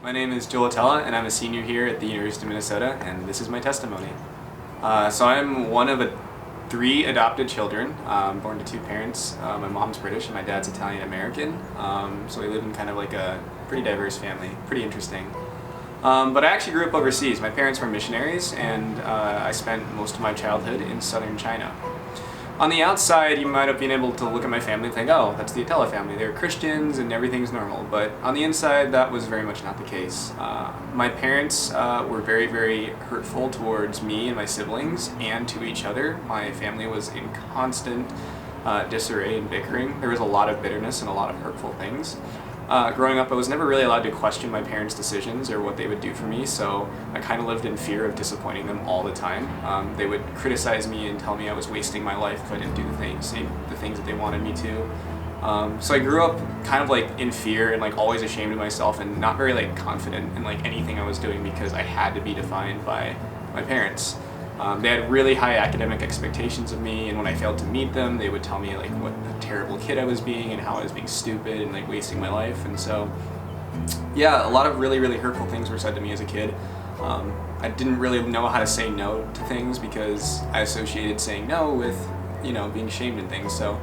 My name is Joel Atella, and I'm a senior here at the University of Minnesota, and this is my testimony. So I'm one of 3 adopted children, born to 2 parents. My mom's British and my dad's Italian American, so we live in kind of like a pretty diverse family, pretty interesting. But I actually grew up overseas. My parents were missionaries, and I spent most of my childhood in southern China. On the outside, you might have been able to look at my family and think, oh, that's the Atella family. They're Christians and everything's normal. But on the inside, that was very much not the case. My parents were very, very hurtful towards me and my siblings and to each other. My family was in constant disarray and bickering. There was a lot of bitterness and a lot of hurtful things. Growing up, I was never really allowed to question my parents' decisions or what they would do for me, so I kind of lived in fear of disappointing them all the time. They would criticize me and tell me I was wasting my life if I didn't do the things that they wanted me to. So I grew up kind of like in fear and like always ashamed of myself and not very like confident in like anything I was doing because I had to be defined by my parents. They had really high academic expectations of me, and when I failed to meet them, they would tell me like what a terrible kid I was being and how I was being stupid and like wasting my life. And so, yeah, a lot of really, really hurtful things were said to me as a kid. I didn't really know how to say no to things because I associated saying no with, being shamed and things. So,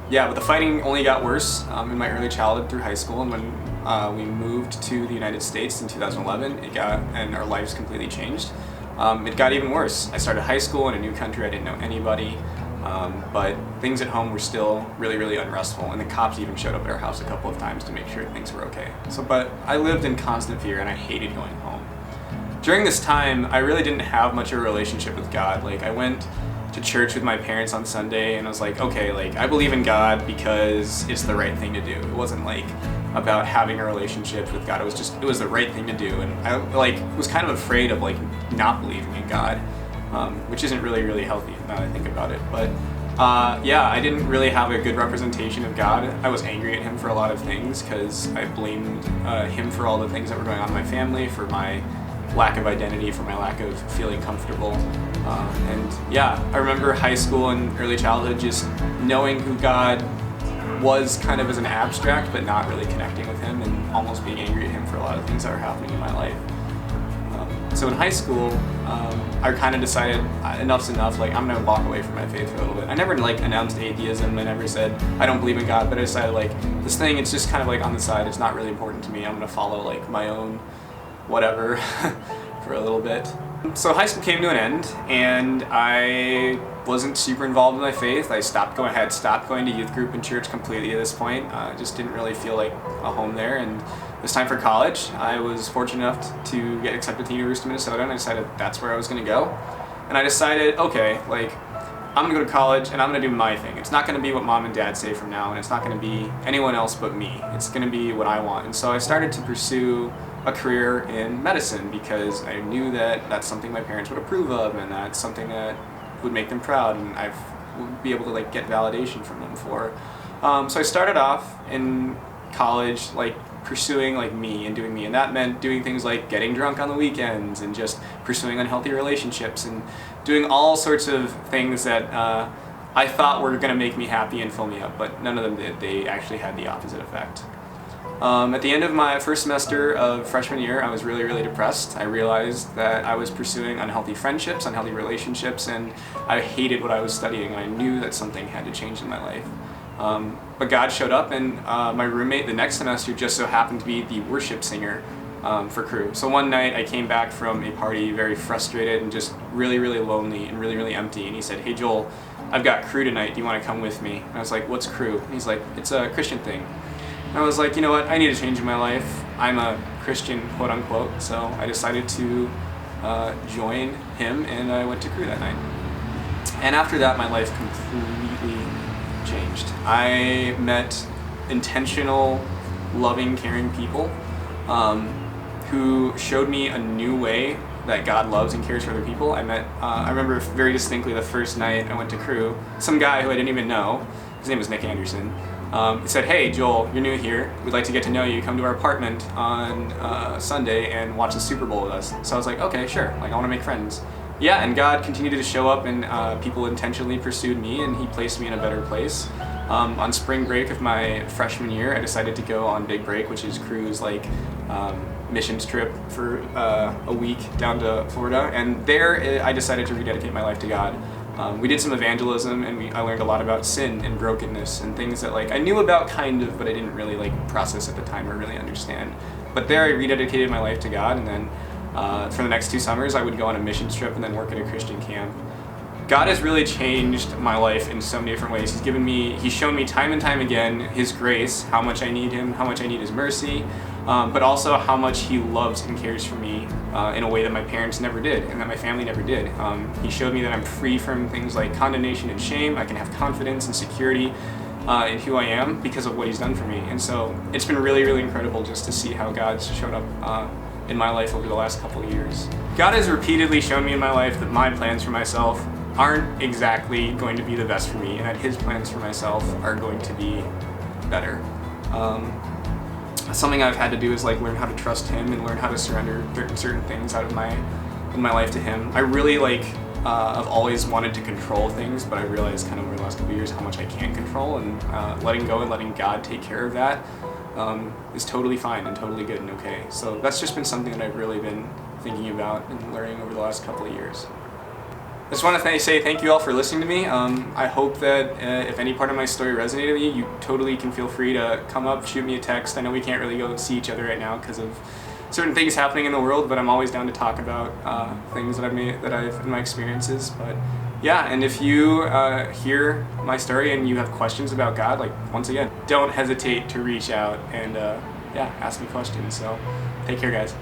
yeah, but the fighting only got worse in my early childhood through high school, and when we moved to the United States in 2011, and our lives completely changed. It got even worse. I started high school in a new country. I didn't know anybody, but things at home were still really, really unrestful, and the cops even showed up at our house a couple of times to make sure things were okay. But I lived in constant fear, and I hated going home. During this time, I really didn't have much of a relationship with God. Like, I went to church with my parents on Sunday, and I was like, okay, like, I believe in God because it's the right thing to do. It wasn't like about having a relationship with God. It was the right thing to do. And I was kind of afraid of not believing in God, which isn't really, really healthy now that I think about it. But yeah, I didn't really have a good representation of God. I was angry at him for a lot of things because I blamed him for all the things that were going on in my family, for my lack of identity, for my lack of feeling comfortable. And yeah, I remember high school and early childhood just knowing who God was kind of as an abstract, but not really connecting with him and almost being angry at him for a lot of things that were happening in my life. So in high school, I kind of decided enough's enough, like I'm gonna walk away from my faith for a little bit. I never announced atheism, I never said I don't believe in God, but I decided this thing, it's just kind of on the side, it's not really important to me. I'm gonna follow my own whatever for a little bit. So high school came to an end, and I wasn't super involved in my faith. I had stopped going to youth group and church completely at this point. Just didn't really feel like a home there, and it was time for college. I was fortunate enough to get accepted to the University of Minnesota, and I decided that's where I was going to go. And I decided, okay, I'm going to go to college, and I'm going to do my thing. It's not going to be what mom and dad say from now, and it's not going to be anyone else but me. It's going to be what I want. And so I started to pursue a career in medicine because I knew that that's something my parents would approve of, and that's something that would make them proud, and I would be able to get validation from them for. So I started off in college pursuing me and doing me, and that meant doing things like getting drunk on the weekends and just pursuing unhealthy relationships and doing all sorts of things that I thought were going to make me happy and fill me up, but none of them did. They actually had the opposite effect. At the end of my first semester of freshman year, I was really, really depressed. I realized that I was pursuing unhealthy friendships, unhealthy relationships, and I hated what I was studying, and I knew that something had to change in my life. But God showed up, and my roommate the next semester just so happened to be the worship singer for Cru. So one night I came back from a party very frustrated and just really, really lonely and really, really empty, and he said, "Hey Joel, I've got Cru tonight, do you want to come with me?" And I was like, "What's Cru?" And he's like, "It's a Christian thing." And I was like, you know what, I need a change in my life. I'm a Christian, quote unquote, so I decided to join him, and I went to Cru that night. And after that, my life completely changed. I met intentional, loving, caring people who showed me a new way that God loves and cares for other people. I remember very distinctly the first night I went to Cru, some guy who I didn't even know, his name was Nick Anderson, he said, "Hey Joel, you're new here, we'd like to get to know you, come to our apartment on Sunday and watch the Super Bowl with us." So I was like, okay, sure, I want to make friends. Yeah, and God continued to show up, and people intentionally pursued me, and he placed me in a better place. On spring break of my freshman year, I decided to go on Big Break, which is CRU's like missions trip for a week down to Florida, and there I decided to rededicate my life to God. We did some evangelism, and I learned a lot about sin and brokenness and things that like I knew about kind of, but I didn't really like process at the time or really understand. But there I rededicated my life to God, and then for the next 2 summers I would go on a missions trip and then work at a Christian camp. God has really changed my life in so many different ways. He's shown me time and time again His grace, how much I need Him, how much I need His mercy, but also how much He loves and cares for me in a way that my parents never did and that my family never did. He showed me that I'm free from things like condemnation and shame. I can have confidence and security in who I am because of what He's done for me. And so it's been really, really incredible just to see how God's showed up in my life over the last couple of years. God has repeatedly shown me in my life that my plans for myself aren't exactly going to be the best for me, and that His plans for myself are going to be better. Something I've had to do is like learn how to trust Him and learn how to surrender certain things in my life to Him. I really I've always wanted to control things, but I realized kind of over the last couple of years how much I can't control, and letting go and letting God take care of that is totally fine and totally good and okay. So that's just been something that I've really been thinking about and learning over the last couple of years. I just want to say thank you all for listening to me. I hope that if any part of my story resonated with you, you totally can feel free to come up, shoot me a text. I know we can't really go see each other right now because of certain things happening in the world, but I'm always down to talk about things that I've in my experiences. But yeah, and if you hear my story and you have questions about God, like once again, don't hesitate to reach out and ask me questions. So take care, guys.